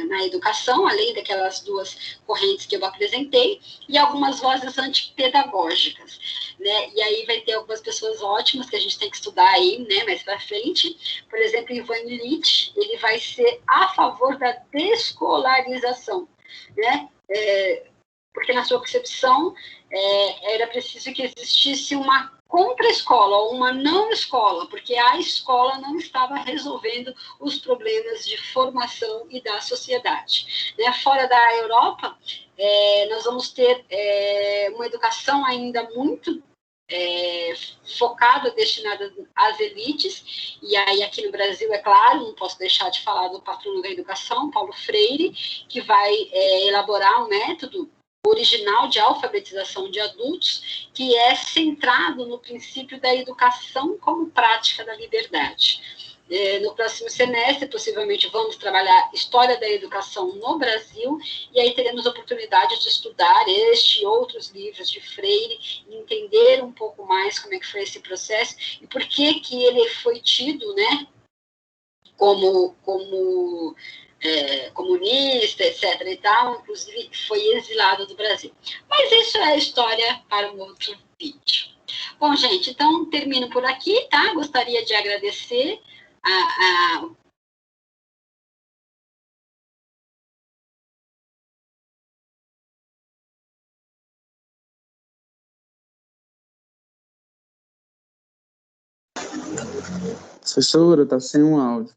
na educação, além daquelas duas correntes que eu apresentei, e algumas vozes antipedagógicas, né? E aí vai ter algumas pessoas ótimas que a gente tem que estudar aí, né, mais para frente. Por exemplo, Ivan Illich, ele vai ser a favor da descolarização, né? Porque na sua concepção era preciso que existisse uma contra-escola ou uma não-escola, porque a escola não estava resolvendo os problemas de formação e da sociedade. Né? Fora da Europa, nós vamos ter uma educação ainda muito focada, destinada às elites, e aí aqui no Brasil, é claro, não posso deixar de falar do patrono da educação, Paulo Freire, que vai elaborar um método original de alfabetização de adultos, que é centrado no princípio da educação como prática da liberdade. No próximo semestre, possivelmente, vamos trabalhar História da Educação no Brasil, e aí teremos oportunidade de estudar este e outros livros de Freire, e entender um pouco mais como é que foi esse processo, e por que que ele foi tido, né, como comunista, etc. e tal, inclusive foi exilado do Brasil. Mas isso é história para um outro vídeo. Bom, gente, então termino por aqui, tá? Gostaria de agradecer Professora, está sem um áudio.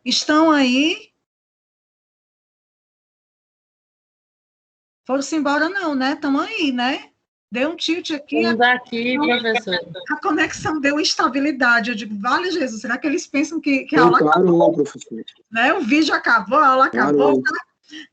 Estão aí? Foram-se embora não, né? Estão aí, né? Deu um tilt aqui. Estamos aqui, professor. A conexão deu instabilidade. Eu digo, vale Jesus, será que eles pensam que a Não, aula claro, acabou? não, professor. Né? O vídeo acabou, a aula acabou, Claro.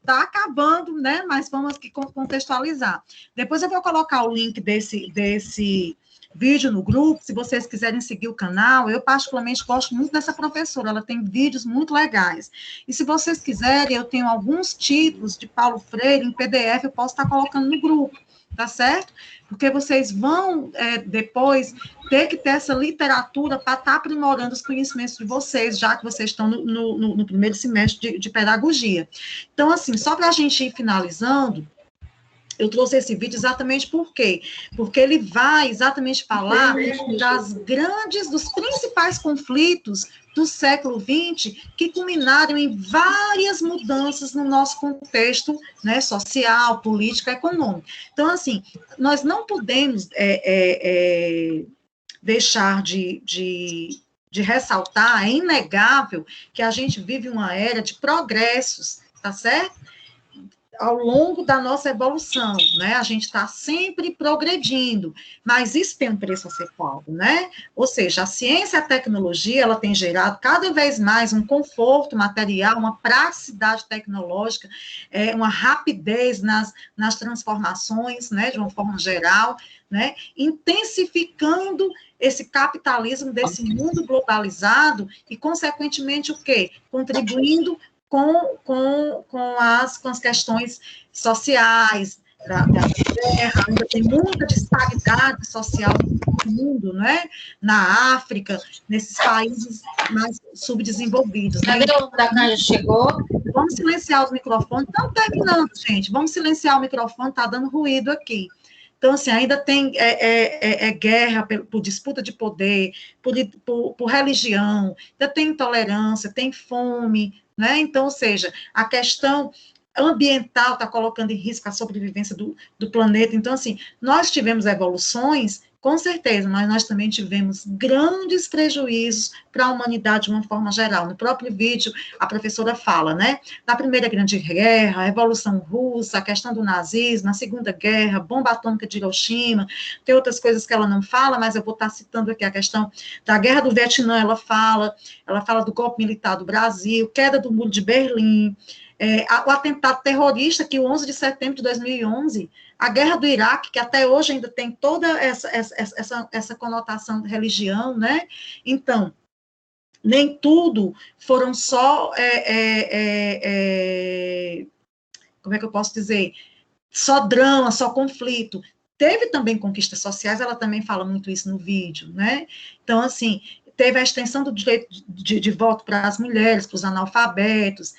tá acabando, né? Mas vamos aqui contextualizar. Depois eu vou colocar o link desse vídeo no grupo, se vocês quiserem seguir o canal. Eu particularmente gosto muito dessa professora, ela tem vídeos muito legais. E se vocês quiserem, eu tenho alguns títulos de Paulo Freire em PDF, eu posso estar colocando no grupo, tá certo? Porque vocês vão, depois, ter que ter essa literatura para estar aprimorando os conhecimentos de vocês, já que vocês estão no primeiro semestre de pedagogia. Então, assim, só para a gente ir finalizando, eu trouxe esse vídeo exatamente por quê? Porque ele vai exatamente falar dos principais conflitos do século XX que culminaram em várias mudanças no nosso contexto, né, social, político, econômico. Então, assim, nós não podemos deixar de ressaltar, é inegável que a gente vive uma era de progressos, tá certo? Ao longo da nossa evolução, né? A gente está sempre progredindo, mas isso tem um preço a ser pago, né? Ou seja, a ciência e a tecnologia, ela tem gerado cada vez mais um conforto material, uma praticidade tecnológica, uma rapidez nas transformações, né? De uma forma geral, né? Intensificando esse capitalismo desse mundo globalizado e, consequentemente, o quê? Contribuindo com as questões sociais da guerra, ainda tem muita disparidade social no mundo, né? Na África, nesses países mais subdesenvolvidos. Né? O Huracan já chegou? Vamos silenciar os microfones. Estamos terminando, gente. Vamos silenciar o microfone, está dando ruído aqui. Então, assim, ainda tem guerra por disputa de poder, por religião, ainda tem intolerância, tem fome, né? Então, ou seja, a questão ambiental está colocando em risco a sobrevivência do planeta. Então, assim, nós tivemos evoluções, com certeza, mas nós também tivemos grandes prejuízos para a humanidade de uma forma geral. No próprio vídeo, a professora fala, né? Na Primeira Grande Guerra, a Revolução Russa, a questão do nazismo, na Segunda Guerra, bomba atômica de Hiroshima, tem outras coisas que ela não fala, mas eu vou estar citando aqui a questão da Guerra do Vietnã, ela fala do golpe militar do Brasil, queda do Muro de Berlim, o atentado terrorista, que o 11 de setembro de 2011, a guerra do Iraque, que até hoje ainda tem toda essa conotação de religião, né? Então, nem tudo foram só, como é que eu posso dizer, só drama, só conflito. Teve também conquistas sociais, ela também fala muito isso no vídeo, né? Então, assim, teve a extensão do direito de voto para as mulheres, para os analfabetos,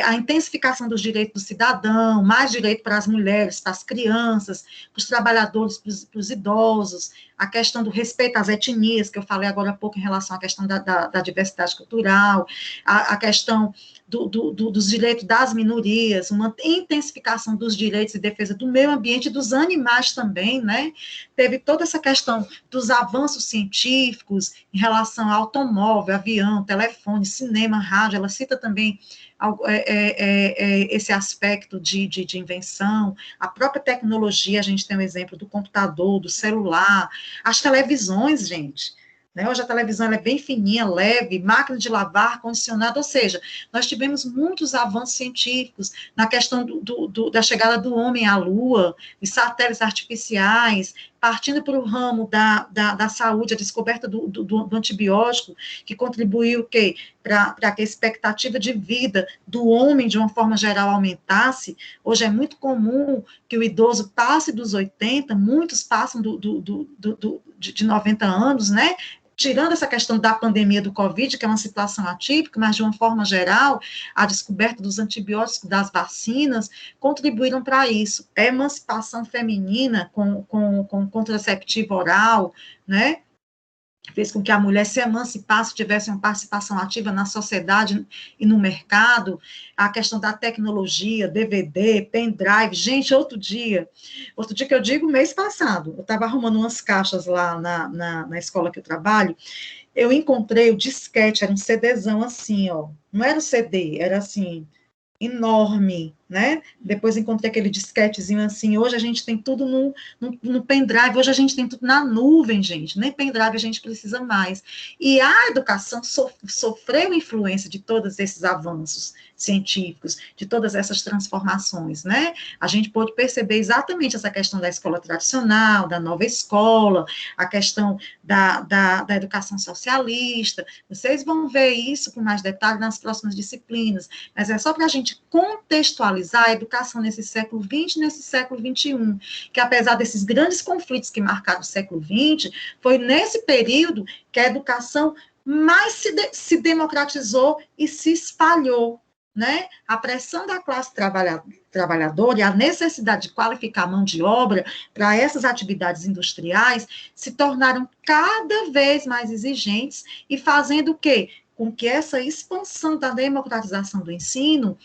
a intensificação dos direitos do cidadão, mais direito para as mulheres, para as crianças, para os trabalhadores, para os idosos, a questão do respeito às etnias, que eu falei agora há pouco em relação à questão da diversidade cultural, a questão dos direitos das minorias, uma intensificação dos direitos e defesa do meio ambiente e dos animais também, né? Teve toda essa questão dos avanços científicos em relação ao automóvel, avião, telefone, cinema, rádio, ela cita também esse aspecto de invenção, a própria tecnologia, a gente tem um exemplo do computador, do celular, as televisões, gente, né? Hoje a televisão ela é bem fininha, leve, máquina de lavar, ar-condicionado, ou seja, nós tivemos muitos avanços científicos na questão da chegada do homem à Lua, os satélites artificiais, partindo para o ramo da saúde, a descoberta do antibiótico, que contribuiu para que a expectativa de vida do homem, de uma forma geral, aumentasse. Hoje é muito comum que o idoso passe dos 80, muitos passam de 90 anos, né? Tirando essa questão da pandemia do Covid, que é uma situação atípica, mas de uma forma geral, a descoberta dos antibióticos, das vacinas, contribuíram para isso. A emancipação feminina com contraceptivo oral, né? Fez com que a mulher se emancipasse, tivesse uma participação ativa na sociedade e no mercado, a questão da tecnologia, DVD, pendrive, gente, outro dia que eu digo mês passado, eu estava arrumando umas caixas lá na escola que eu trabalho, eu encontrei o disquete, era um CDzão assim, ó, não era o CD, era assim, enorme, né? Depois encontrei aquele disquetezinho assim, hoje a gente tem tudo no pendrive, hoje a gente tem tudo na nuvem, gente, nem pendrive a gente precisa mais. E a educação sofreu influência de todos esses avanços científicos, de todas essas transformações, né? A gente pôde perceber exatamente essa questão da escola tradicional, da nova escola, a questão da educação socialista. Vocês vão ver isso com mais detalhe nas próximas disciplinas, mas é só para a gente contextualizar a educação nesse século XX e nesse século XXI, que apesar desses grandes conflitos que marcaram o século XX, foi nesse período que a educação mais se democratizou e se espalhou, né? A pressão da classe trabalhadora e a necessidade de qualificar a mão de obra para essas atividades industriais se tornaram cada vez mais exigentes e fazendo o quê? Com que essa expansão da democratização do ensino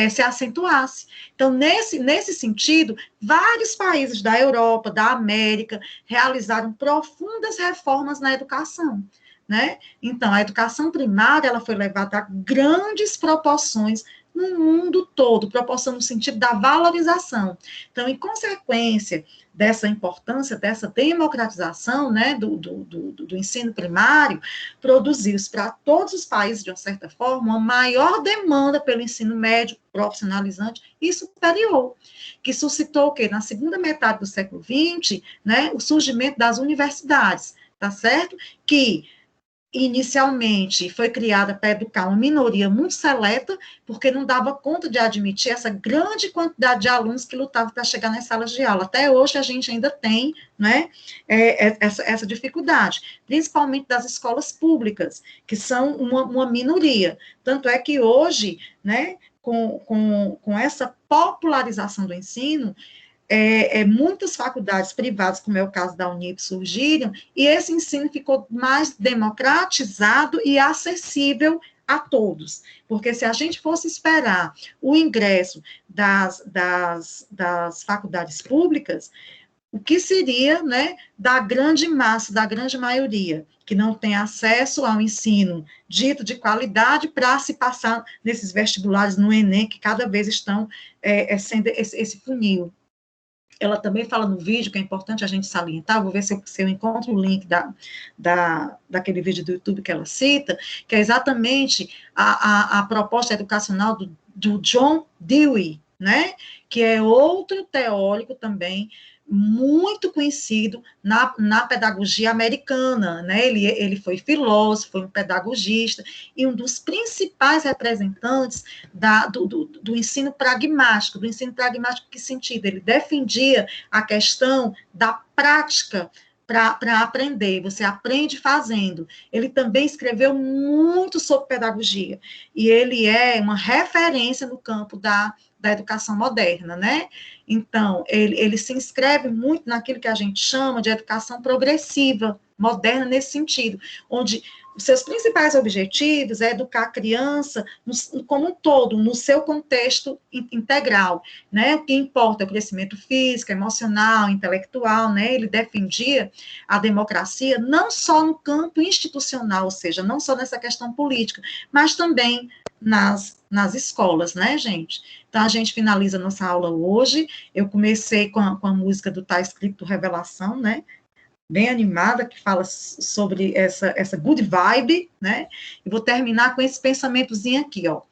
se acentuasse. Então, nesse sentido, vários países da Europa, da América, realizaram profundas reformas na educação, né? Então, a educação primária ela foi levada a grandes proporções no mundo todo, proporção no sentido da valorização. Então, em consequência dessa importância, dessa democratização, né, do ensino primário, produziu-se para todos os países, de uma certa forma, uma maior demanda pelo ensino médio, profissionalizante e superior, que suscitou o quê? Na segunda metade do século XX, né, o surgimento das universidades, tá certo? Que inicialmente foi criada para educar uma minoria muito seleta, porque não dava conta de admitir essa grande quantidade de alunos que lutavam para chegar nas salas de aula. Até hoje a gente ainda tem, né, essa dificuldade, principalmente das escolas públicas, que são uma minoria. Tanto é que hoje, né, com essa popularização do ensino, muitas faculdades privadas, como é o caso da Unip, surgiram, e esse ensino ficou mais democratizado e acessível a todos, porque se a gente fosse esperar o ingresso das faculdades públicas, o que seria, né, da grande massa, da grande maioria, que não tem acesso ao ensino dito de qualidade para se passar nesses vestibulares no Enem, que cada vez estão sendo esse funil. Ela também fala no vídeo, que é importante a gente salientar, vou ver se eu encontro o link daquele vídeo do YouTube que ela cita, que é exatamente a proposta educacional do John Dewey, né, que é outro teórico também, muito conhecido na pedagogia americana, né? Ele foi filósofo, foi um pedagogista, e um dos principais representantes do ensino pragmático. Do ensino pragmático, em que sentido? Ele defendia a questão da prática para aprender, você aprende fazendo. Ele também escreveu muito sobre pedagogia, e ele é uma referência no campo da educação moderna, né? Então, ele se inscreve muito naquilo que a gente chama de educação progressiva, moderna nesse sentido, onde os seus principais objetivos é educar a criança como um todo, no seu contexto integral, né? O que importa é o crescimento físico, emocional, intelectual, né? Ele defendia a democracia não só no campo institucional, ou seja, não só nessa questão política, mas também nas escolas, né, gente? Então, a gente finaliza nossa aula hoje. Eu comecei com a música do Tá Escrito Revelação, né? Bem animada, que fala sobre essa good vibe, né? E vou terminar com esse pensamentozinho aqui, ó.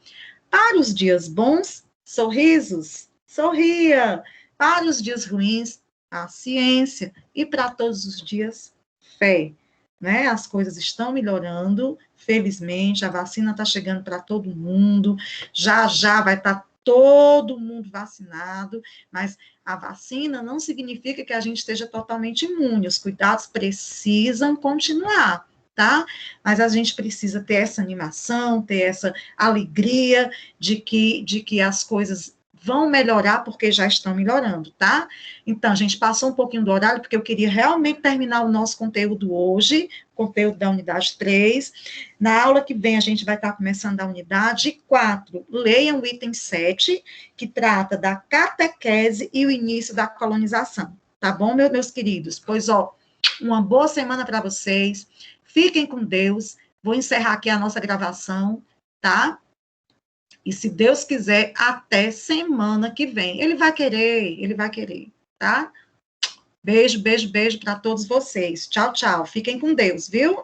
Para os dias bons, sorrisos, sorria. Para os dias ruins, a ciência. E para todos os dias, fé. Né? As coisas estão melhorando, felizmente, a vacina está chegando para todo mundo, já vai estar todo mundo vacinado, mas a vacina não significa que a gente esteja totalmente imune, os cuidados precisam continuar, tá? Mas a gente precisa ter essa animação, ter essa alegria de que as coisas vão melhorar, porque já estão melhorando, tá? Então, a gente passou um pouquinho do horário, porque eu queria realmente terminar o nosso conteúdo hoje, conteúdo da unidade 3. Na aula que vem, a gente vai estar começando a unidade 4. Leiam o item 7, que trata da catequese e o início da colonização. Tá bom, meus queridos? Pois, ó, uma boa semana para vocês. Fiquem com Deus. Vou encerrar aqui a nossa gravação, tá? E se Deus quiser, até semana que vem. Ele vai querer, tá? Beijo, beijo, beijo para todos vocês. Tchau, tchau. Fiquem com Deus, viu?